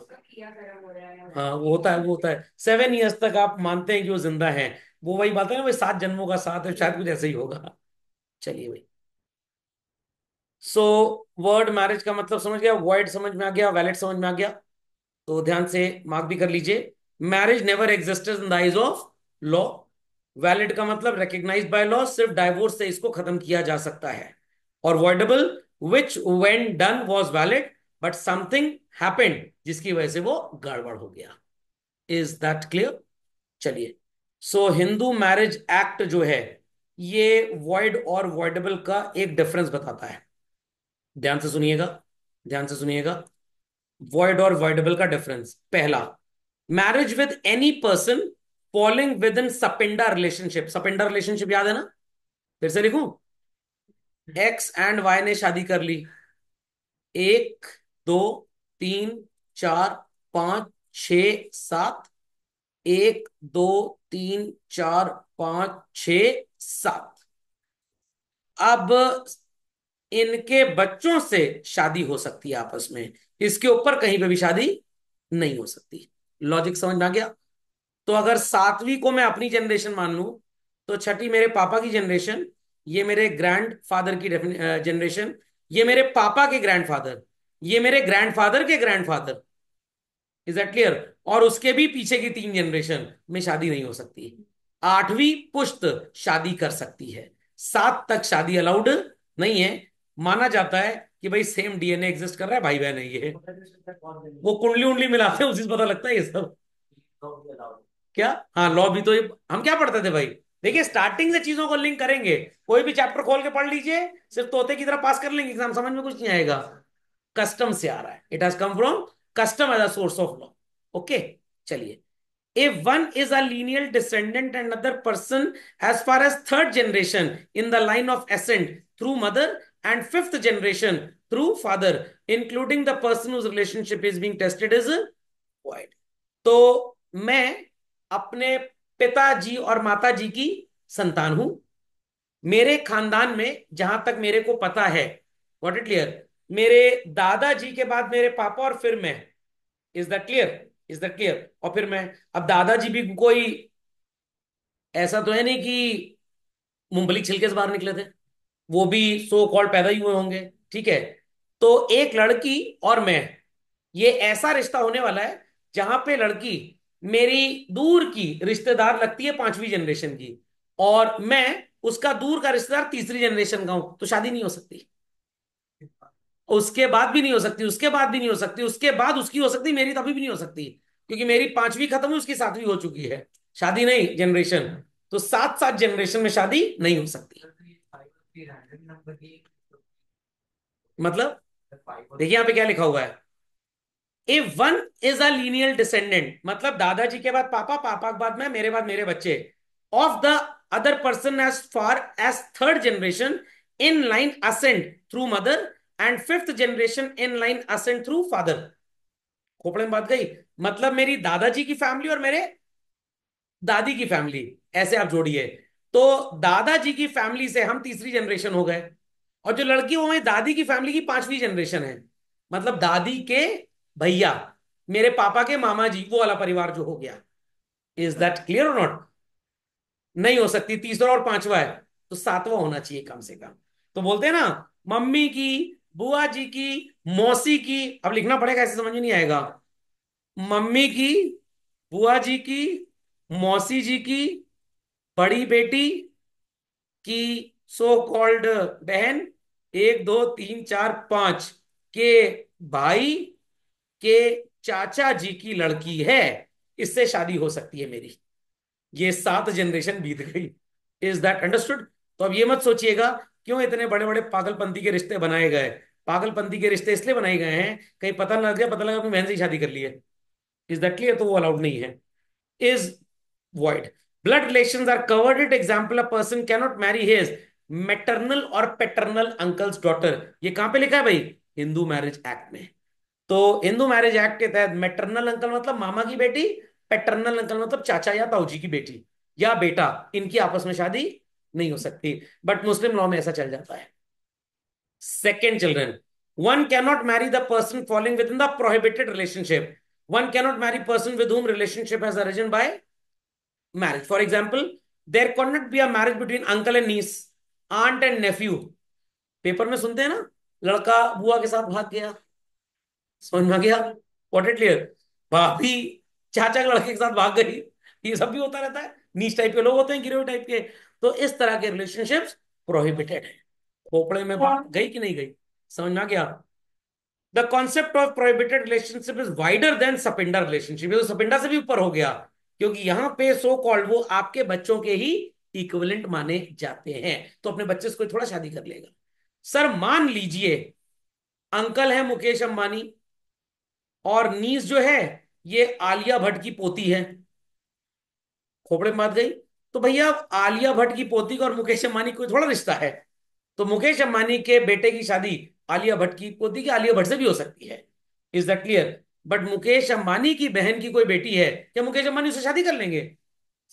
हाँ, वो होता है, वो होता है 7 ईयर्स तक आप मानते हैं कि वो जिंदा है। वो वही बात है ना, वही 7 जन्मों का साथ है, शायद कुछ ऐसा ही होगा। चलिए भाई। सो वर्ड मैरिज का मतलब समझ गया, वॉइड समझ में आ गया, वैलिड समझ में आ गया। तो ध्यान से मार्क भी कर लीजिए। Marriage never existed in the eyes of law. Valid का मतलब रिकग्नाइज्ड बाय लॉ, सिर्फ डाइवोर्स से इसको खत्म किया जा सकता है। और voidable, which when done was valid but something happened, जिसकी वजह से वो गड़बड़ हो गया। Is that clear? चलिए। सो हिंदू मैरिज एक्ट जो है, ये वॉइड और वॉइडेबल का एक डिफरेंस बताता है। ध्यान से सुनिएगा, ध्यान से सुनिएगा। वॉइड और वॉइडेबल का डिफरेंस, पहला, marriage with any person falling with in सपिंडा relationship. सपिंडा relationship याद है ना? फिर से लिखूं। एक्स एंड वाई ने शादी कर ली, 1 2 3 4 5 6 7, 1 2 3 4 5 6 7। अब इनके बच्चों से शादी हो सकती है आपस में, इसके ऊपर कहीं पे भी शादी नहीं हो सकती। लॉजिक समझ में आ गया? तो अगर 7वीं को मैं अपनी जनरेशन मान लूं, तो छठी मेरे पापा की जनरेशन, ये मेरे ग्रैंड फादर की जनरेशन, ये मेरे पापा के ग्रैंडफादर, ये मेरे ग्रैंडफादर के ग्रैंडफादर। Is that clear? और उसके भी पीछे की 3 जनरेशन में शादी नहीं हो सकती। 8वीं पुश्त शादी कर सकती है, 7 तक शादी अलाउड नहीं है। माना जाता है कि भाई सेम डीएनए एग्जिस्ट कर रहा है, भाई बहन है ये। वो कुंडली उंडली मिलाते हैं, उसी से पता लगता है ये सब। क्या? हाँ लॉ भी तो हम क्या पढ़ते थे भाई। देखिए स्टार्टिंग से चीजों को लिंक करेंगे, कोई भी चैप्टर खोल के पढ़ लीजिए, सिर्फ तोते की तरह पास कर लेंगे एग्जाम, समझ में कुछ नहीं आएगा। कस्टम से आ रहा है, it has come from custom as a source of law. Okay. चलिए। if one is a lineal descendant and another person as far as third generation in the line of ascent through mother and fifth generation through father, including the person whose relationship is being tested is void। तो मैं अपने पिताजी और माताजी की संतान हूं। मेरे खानदान में जहां तक मेरे को पता है, व्हाट इट क्लियर, मेरे दादाजी के बाद मेरे पापा और फिर मैं। Is that clear? Is that clear? और फिर मैं। अब दादाजी भी कोई ऐसा तो है नहीं कि मूंगफली छिलके से बाहर निकले थे। वो भी सो कॉल्ड पैदा ही हुए होंगे, ठीक है। तो एक लड़की और मैं, ये ऐसा रिश्ता होने वाला है जहां पे लड़की मेरी दूर की रिश्तेदार लगती है, 5वीं जनरेशन की, और मैं उसका दूर का रिश्तेदार 3री जनरेशन का हूं, तो शादी नहीं हो सकती। उसके बाद भी नहीं हो सकती, उसके बाद भी नहीं हो सकती, उसके बाद उसकी हो सकती, मेरी तभी भी नहीं हो सकती, क्योंकि मेरी 5वीं खत्म हुई, उसकी 7वीं हो चुकी है। शादी नहीं, जनरेशन। तो 7 7 जनरेशन में शादी नहीं हो सकती। मतलब देखिए यहां पे क्या लिखा हुआ है, if one is a lineal descendant, मतलब दादाजी के बाद पापा, पापा के बाद मैं, मेरे बाद मेरे बच्चे, of the other person as far as 3rd generation in line ascent through mother, and 5th generation in line ascent through father. खोपड़े में बात गई। मतलब मेरी दादाजी की फैमिली और मेरे दादी की फैमिली, ऐसे आप जोड़िए। तो दादाजी की फैमिली से हम 3री जनरेशन हो गए, और जो लड़की वो मेरी दादी की फैमिली की 5वीं जनरेशन है। मतलब दादी के भैया, मेरे पापा के मामा जी, वो वाला परिवार जो हो गया। इज दैट क्लियर और नॉट? नहीं हो सकती, तीसरा और पांचवा है, तो 7वां होना चाहिए कम से कम। तो बोलते हैं ना, मम्मी की, बुआ जी की, मौसी की, अब लिखना पड़ेगा, ऐसे समझ में नहीं आएगा। मम्मी की, बुआ जी की, मौसी जी की, बड़ी बेटी की, सो कॉल्ड बहन, 1 2 3 4 5 के भाई के चाचा जी की लड़की है, इससे शादी हो सकती है मेरी। ये 7 जनरेशन बीत गई। Is that understood? तो अब ये मत सोचिएगा क्यों इतने बड़े बड़े पागलपंथी के रिश्ते बनाए गए। पागलपंथी के रिश्ते इसलिए बनाए गए हैं, कहीं पता ना लग जाए, पता लगा अपनी बहन से ही शादी कर ली है। Is that clear? तो वो अलाउड नहीं है। is void. Blood relations are covered. It example, a person cannot marry his maternal or paternal uncle's daughter. ये कहां पे लिखा है भाई? हिंदू मैरिज एक्ट में। तो हिंदू मैरिज एक्ट के तहत मैटरनल अंकल मतलब मामा की बेटी, पैटर्नल अंकल मतलब चाचा या ताऊजी की बेटी या बेटा, इनकी आपस में शादी नहीं हो सकती। बट मुस्लिम लॉ में ऐसा चल जाता है। Second, children, one cannot marry the person falling within the prohibited relationship. One cannot marry person with whom relationship has arisen by marriage. For example, there cannot be a marriage between uncle and niece, aunt and nephew. Paper में सुनते हैं ना, लड़का बुआ के साथ भाग गया। समझ में आ गया? What it clear? भाभी चाचा के लड़के के साथ भाग गई। ये सब भी होता रहता है, नीच टाइप के लोग होते हैं, गिरे हुए टाइप के। तो इस तरह के रिलेशनशिप्स प्रोहिबिटेड है। खोपड़े में बात गई कि नहीं गई? समझ में आ गया? The concept of prohibited relationship is wider than सपिंडा relationship. ये तो सपिंडा से भी ऊपर हो गया, क्योंकि यहां पे सो कॉल्ड वो आपके बच्चों के ही इक्विवेलेंट माने जाते हैं। तो अपने बच्चे से कोई थोड़ा शादी कर लेगा। सर मान लीजिए अंकल है मुकेश अंबानी, और नीस जो है ये आलिया भट्ट की पोती है। खोपड़े में बात गई। तो भैया आलिया भट्ट की पोती का और मुकेश अंबानी कोई थोड़ा रिश्ता है। तो मुकेश अंबानी के बेटे की शादी आलिया भट्ट की पोती की आलिया भट्ट से भी हो सकती है। Is that clear? But Mukesh Ambani की बहन की कोई बेटी है, क्या मुकेश अंबानी उससे शादी कर लेंगे?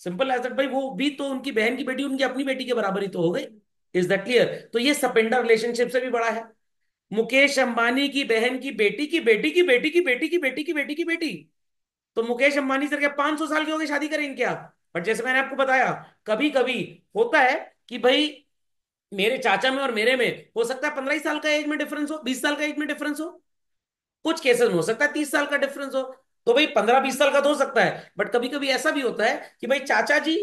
सिंपल एज दैट भाई, वो भी तो उनकी बहन की बेटी उनकी अपनी बेटी के बराबर ही तो हो गई। Is that clear? तो ये सपेंडर रिलेशनशिप से भी बड़ा है। मुकेश अंबानी की बहन की बेटी की बेटी की बेटी की बेटी की बेटी की बेटी की बेटी, तो मुकेश अंबानी सर क्या 500 साल के हो गए, शादी करेंगे क्या? बट जैसे मैंने आपको बताया, कभी कभी होता है कि भाई मेरे चाचा में और मेरे में हो सकता है 15 ही साल का एज में डिफरेंस हो, 20 साल का एज में डिफरेंस हो। कुछ केसेस में हो सकता है 30 साल का डिफरेंस हो। तो भाई 15 20 साल का तो हो सकता है, बट कभी कभी ऐसा भी होता है कि भाई चाचा जी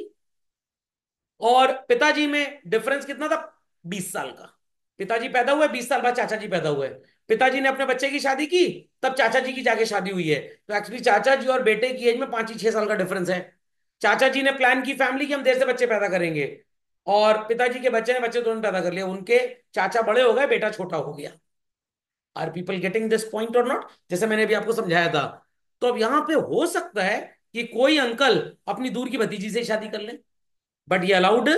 और पिताजी में डिफरेंस कितना था? 20 साल का। पिताजी पैदा हुए, 20 साल बाद चाचा जी पैदा हुए। पिताजी ने अपने बच्चे की शादी की, तब चाचा जी की जाके शादी हुई है। तो एक्चुअली चाचा जी और बेटे की एज में 5 ही 6 साल का डिफरेंस है। चाचा जी ने प्लान की फैमिली की हम देर से बच्चे पैदा करेंगे, और पिताजी के बच्चे ने बच्चे तुरंत पैदा कर लिए, उनके चाचा बड़े हो गए, बेटा छोटा हो गया। Are people getting this point और नॉट? जैसे मैंने अभी आपको समझाया था। तो अब यहां पे हो सकता है कि कोई अंकल अपनी दूर की भतीजी से शादी कर ले, बट ये अलाउड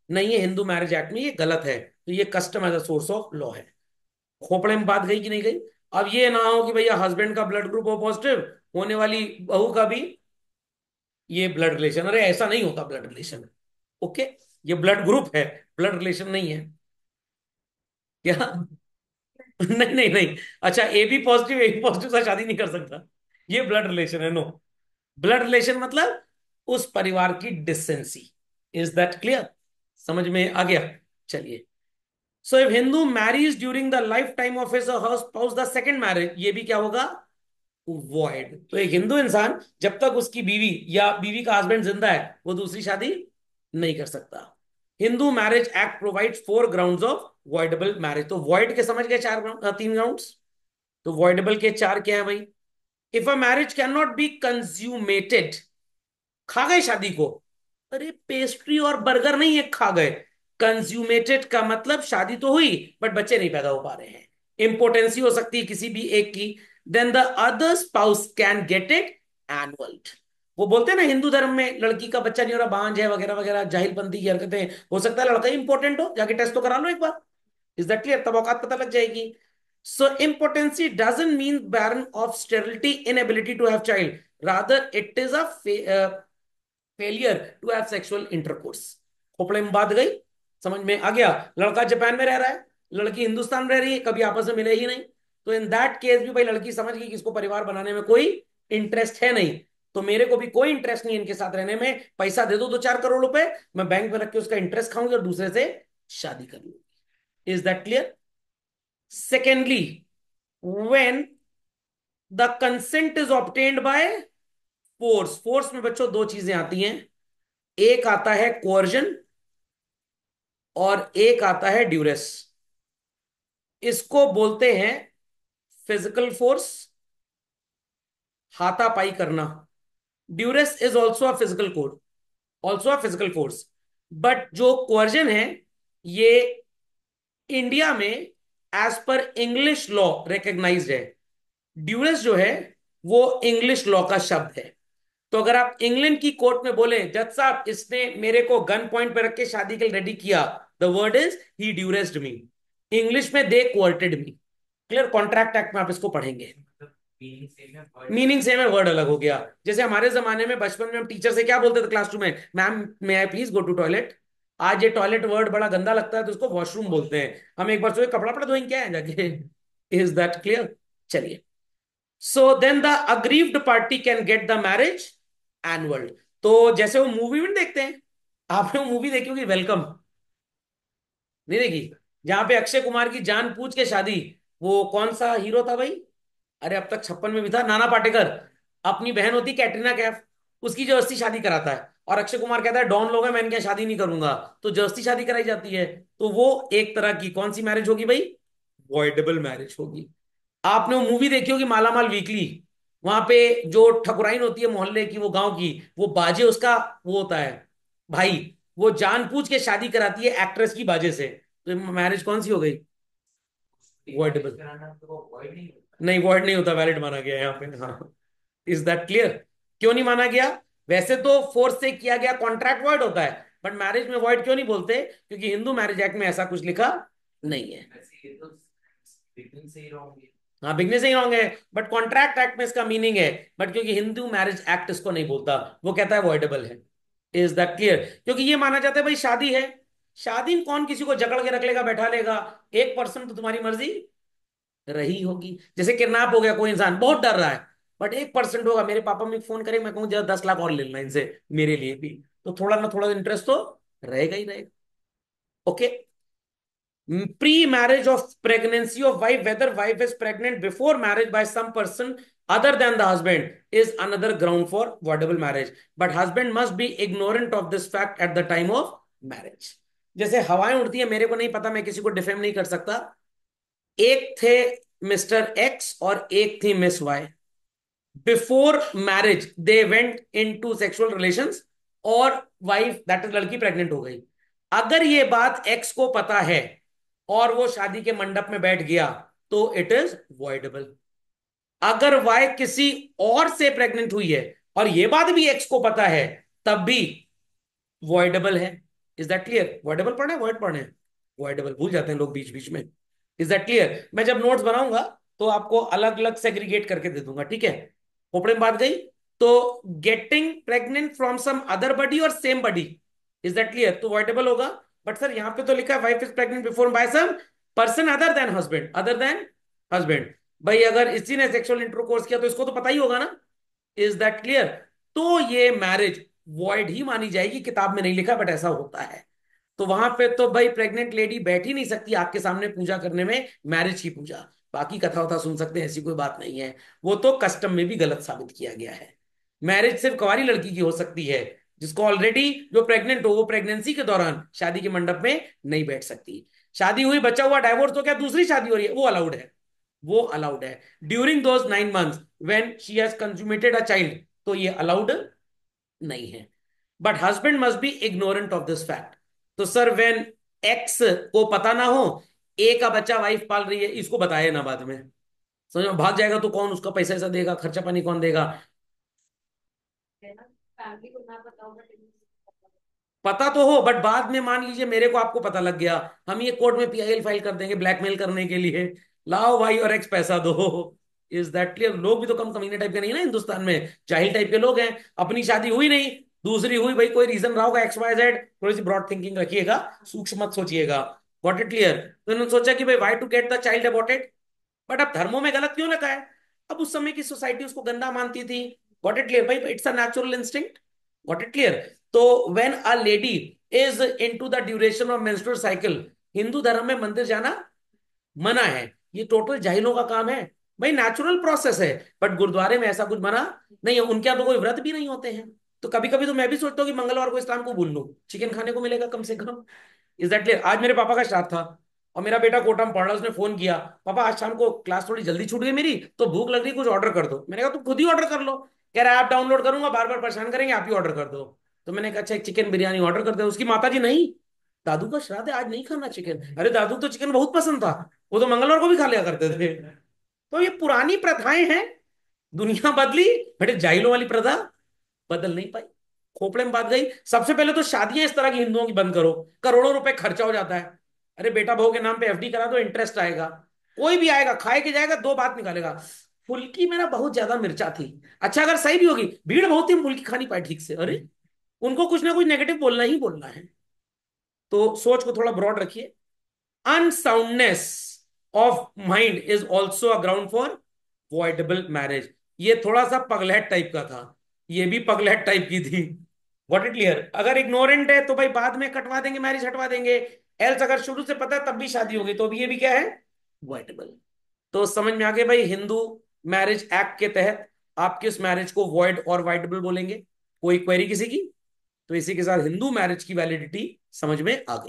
नहीं है हिंदू मैरिज एक्ट में, ये गलत है। तो ये custom as a source of law है। खोपड़े में बात गई कि नहीं गई? अब ये ना हो कि भैया हस्बैंड का ब्लड ग्रुप हो पॉजिटिव, होने वाली बहू का भी ये ब्लड रिलेशन। अरे ऐसा नहीं होता ब्लड रिलेशन। ओके, ये ब्लड ग्रुप है, ब्लड रिलेशन नहीं है क्या? नहीं नहीं नहीं। अच्छा, ए बी पॉजिटिव से शादी नहीं कर सकता, ये ब्लड रिलेशन है। नो, ब्लड रिलेशन मतलब उस परिवार की डिसेंसी। Is that clear? समझ में आ गया? चलिए, so if Hindu marries during the lifetime of his or her spouse the second marriage, ये भी क्या होगा, वॉइड। तो एक हिंदू इंसान जब तक उसकी बीवी या बीवी का हस्बैंड जिंदा है वो दूसरी शादी नहीं कर सकता। Hindu marriage act provides 4 grounds of voidable marriage. तो वॉइड के समझ गए, 4 ग्राउंड, 3 ग्राउंड्स। तो वॉइडेबल के 4 क्या है भाई? If a marriage can not B consummated, खा गए शादी को, अरे पेस्ट्री और बर्गर नहीं है, खा गए। कंज्यूमेटेड का मतलब शादी तो हुई बट बच्चे नहीं पैदा हो पा रहे हैं, इंपोर्टेंसी हो सकती है किसी भी एक की, then the other spouse can get it annulled. वो बोलते हैं ना हिंदू धर्म में लड़की का बच्चा नहीं हो रहा, बांझ है वगैरह वगैरह, जाहिलपंथी की हरकतें, हो सकता है लड़का ही इंपॉर्टेंट हो, जाके टेस्ट तो करा लो एक बार। Is that clear? तब औकात पता लग जाएगी। सो impotency doesn't mean barren of sterility, inability to have child, rather it is a failure to have sexual intercourse. खोपड़े में बात गई, समझ में आ गया? लड़का जापान में रह रहा है, लड़की हिंदुस्तान में रह रही है, कभी आपस में मिले ही नहीं, तो इन दैट केस भी भाई लड़की समझ गई कि इसको परिवार बनाने में कोई इंटरेस्ट है नहीं, तो मेरे को भी कोई इंटरेस्ट नहीं इनके साथ रहने में, पैसा दे दो 2-4 करोड़ रुपए, मैं बैंक में रख के उसका इंटरेस्ट खाऊंगी और दूसरे से शादी कर लूंगी। Is that clear? Secondly, when the consent is obtained by force, force में बच्चों 2 चीजें आती हैं, एक आता है कोअर्जन और एक आता है ड्यूरेस। इसको बोलते हैं फिजिकल फोर्स, हाथापाई करना। Duress is also a physical code, also a physical force, but जो कोअर्जन है ये इंडिया में एज पर इंग्लिश लॉ रिकग्नाइज्ड है। ड्यूरेस जो है वो इंग्लिश लॉ का शब्द है। तो अगर आप इंग्लैंड की कोर्ट में बोले जज साहब इसने मेरे को गन पॉइंट पे रख के शादी के लिए रेडी किया, the word is he duressed me, English में they courted me. Clear? Contract act में आप इसको पढ़ेंगे। मीनिंग सेम है, वर्ड अलग हो गया। जैसे हमारे जमाने में बचपन में हम टीचर से क्या बोलते थे क्लासरूम में, ma'am may I please go to toilet. आज ये टॉयलेट वर्ड बड़ा गंदा लगता है तो उसको वॉशरूम बोलते हैं। हम एक बार सोचे कपड़ा पड़ा धोएंगे क्या है जाके। Is that clear? चलिए, so then the aggrieved party can get the marriage annul. तो जैसे वो मूवी में देखते हैं, आपने वो मूवी देखी होगी वेलकम, नहीं देखी? जहां पे अक्षय कुमार की जान पूछ के शादी, वो कौन सा हीरो था भाई, अरे अब तक 56 में भी था, नाना पाटेकर, अपनी बहन होती कैटरीना कैफ, उसकी जबरदस्ती शादी कराता है और अक्षय कुमार कहता है डॉन लोग हैं मैं इनके शादी नहीं करूंगा, तो जबरदस्ती शादी कराई जाती है। तो वो एक तरह की कौन सी मैरिज होगी भाई? वॉइडेबल मैरिज होगी। आपने वो मूवी देखी होगी मालामाल वीकली, वहां पे जो ठकुराइन होती है मोहल्ले की, वो गांव की, वो बाजे उसका वो होता है भाई, वो जानबूझ के शादी कराती है एक्ट्रेस की बाजे से, तो मैरिज कौन सी हो गई? वॉइडेबल। नहीं, वॉइड नहीं होता, वैलिड माना गया यहाँ पे। हाँ, इज दैट क्लियर? क्यों नहीं माना गया? वैसे तो फोर्स से किया गया कॉन्ट्रैक्ट वॉइड होता है, बट मैरिज में वॉइड क्यों नहीं बोलते? क्योंकि हिंदू मैरिज एक्ट में ऐसा कुछ लिखा नहीं है। हाँ, बिगने से ही रॉन्ग है, बट कॉन्ट्रैक्ट एक्ट में इसका मीनिंग है, बट क्योंकि हिंदू मैरिज एक्ट इसको नहीं बोलता, वो कहता है वॉइडेबल है। Is that clear? क्योंकि ये माना जाता है भाई शादी है, शादी में कौन किसी को जकड़ के रख लेगा, बैठा लेगा, 1% तो तुम्हारी मर्जी रही होगी। जैसे किडनैप हो गया कोई इंसान, बहुत डर रहा है, बट 1% होगा, मेरे पापा में फोन करे, मैं कहूँ जरा 10 लाख और ले लेना इनसे मेरे लिए भी, तो थोड़ा ना थोड़ा इंटरेस्ट तो रहेगा ही रहेगा। Okay, pre-marriage of pregnancy of wife, whether wife is pregnant before marriage by some person other than the husband, is another ground for voidable marriage, but husband must be ignorant of this fact at the time of marriage। जैसे हवाएं उड़ती है, मेरे को नहीं पता, मैं किसी को डिफेम नहीं कर सकता। एक थे मिस्टर एक्स और एक थी Miss Y, before marriage they went into sexual relations, और वाइफ दैट इज लड़की प्रेग्नेंट हो गई। अगर ये बात एक्स को पता है और वो शादी के मंडप में बैठ गया तो इट इज वॉइडेबल। अगर वाई किसी और से प्रेग्नेंट हुई है और ये बात भी एक्स को पता है तब भी वॉइडेबल है। Is that clear? वॉइडेबल पढ़ना है, वॉइड पढ़ना है? वॉइडेबल भूल जाते हैं लोग बीच बीच में। Is that clear? मैं जब नोट्स बनाऊंगा तो आपको अलग अलग सेग्रीगेट करके दे दूंगा, ठीक है? खोपड़े में बात गई। तो getting pregnant from some other body और same body, is that clear? तो वॉइडेबल होगा। बट सर यहाँ पे तो लिखा है wife is pregnant before by some person other than husband, other than husband. भाई अगर इसी ने सेक्सुअल इंटरकोर्स किया तो इसको तो पता ही होगा ना। Is that clear? तो ये मैरिज वॉइड ही मानी जाएगी, किताब में नहीं लिखा बट ऐसा होता है। तो वहां पे तो भाई प्रेग्नेंट लेडी बैठ ही नहीं सकती आग के सामने पूजा करने में, मैरिज की पूजा। बाकी कथा वथा सुन सकते हैं, ऐसी कोई बात नहीं है। वो तो कस्टम में भी गलत साबित किया गया है। मैरिज सिर्फ कुंवारी लड़की की हो सकती है, जिसको ऑलरेडी, जो प्रेग्नेंट हो वो प्रेगनेंसी के दौरान शादी के मंडप में नहीं बैठ सकती। शादी हुई, बच्चा हुआ, डाइवोर्स हो गया, दूसरी शादी हो रही है, वो अलाउड है। वो अलाउड है during those 9 months when she has consummated a child, तो ये अलाउड नहीं है। But husband must be ignorant of this fact. तो सर व्हेन एक्स को पता ना हो, ए का बच्चा वाइफ पाल रही है, इसको बताए ना बाद में, समझ में भाग जाएगा तो कौन उसका पैसा ऐसा देगा, खर्चा पानी कौन देगा। फैमिली को ना पता होगा। पता तो हो, बट बाद में मान लीजिए मेरे को आपको पता लग गया, हम ये कोर्ट में पीआईएल फाइल कर देंगे ब्लैकमेल करने के लिए, लाओ भाई और एक्स पैसा दो। Is that clear? लोग भी तो कम कमीने टाइप के नहीं है ना हिंदुस्तान में, जाहिल टाइप के लोग हैं। अपनी शादी हुई नहीं, दूसरी हुई, भाई कोई रीजन रहा होगा XYZ, थोड़ी सी ब्रॉड थिंकिंग रखिएगा, सूक्ष्म मत सोचिएगा। Got it clear? तो इन्होंने सोचा कि भाई why to get the child aborted. But अब धर्मों में गलत क्यों लगा है? अब उस समय की सोसाइटी उसको गंदा मानती थी। गॉट इट क्लियर भाई? It's a natural instinct. Got it clear? तो when a lady is into the duration of menstrual cycle, Hindu धर्म में मंदिर जाना मना है। ये टोटल जाहिलों का काम है। भाई नेचुरल प्रोसेस है। बट गुरुद्वारे में ऐसा कुछ मना नहीं है। उनके यहाँ तो कोई व्रत भी नहीं होते हैं। तो कभी कभी तो मैं भी सोचता हूँ कि मंगलवार को इस्लाम को भूल लूं, चिकन खाने को मिलेगा कम से कम। Is that clear? आज मेरे पापा का श्राद्ध था, और मेरा बेटा कोटा में पढ़ रहा है, उसने फोन किया, पापा आज शाम को क्लास थोड़ी जल्दी छूट गई मेरी, तो भूख लग रही, कुछ ऑर्डर कर दो। मैंने कहा तुम खुद ही ऑर्डर कर लो। कह रहा है ऐप डाउनलोड करूंगा, बार बार परेशान करेंगे, आप ही ऑर्डर कर दो। तो मैंने कहा अच्छा एक चिकन बिरयानी ऑर्डर कर दो। उसकी माता जी, नहीं, दादू का श्राद्ध है, आज नहीं खाना चिकन। अरे दादू तो चिकन बहुत पसंद था, वो तो मंगलवार को भी खा लिया करते थे। तो ये पुरानी प्रथाएं हैं। दुनिया बदली, बेटे जाहिलों वाली प्रथा बदल नहीं पाई। खोपड़े में बात गई। सबसे पहले तो शादियां इस तरह की हिंदुओं की बंद करो, करोड़ों रुपए खर्चा हो जाता है। अरे बेटा बहू के नाम पे FD करा दो, इंटरेस्ट आएगा। कोई भी आएगा खाए के जाएगा, दो बात निकालेगा, फुल्की मेरा बहुत ज्यादा मिर्चा थी। अच्छा अगर सही भी होगी, भीड़ बहुत थी, फुल्की खानी पाई ठीक से, अरे उनको कुछ ना कुछ नेगेटिव बोलना ही बोलना है। तो सोच को थोड़ा ब्रॉड रखिए। Unsoundness of mind is also a ground for voidable marriage. ये थोड़ा सा पगलैट टाइप का था, ये भी पगलैट टाइप की थी। What it clear? अगर इग्नोरेंट है तो भाई बाद में कटवा देंगे, मैरिज हटवा देंगे। एल्स अगर शुरू से पता है तब भी शादी होगी, तो भी ये भी क्या है, वॉइडेबल। तो समझ में आ गया भाई, हिंदू मैरिज एक्ट के तहत आप किस मैरिज को वॉइड और वाइडेबल बोलेंगे? कोई क्वेरी किसी की? तो इसी के साथ हिंदू मैरिज की वैलिडिटी समझ में आ गई।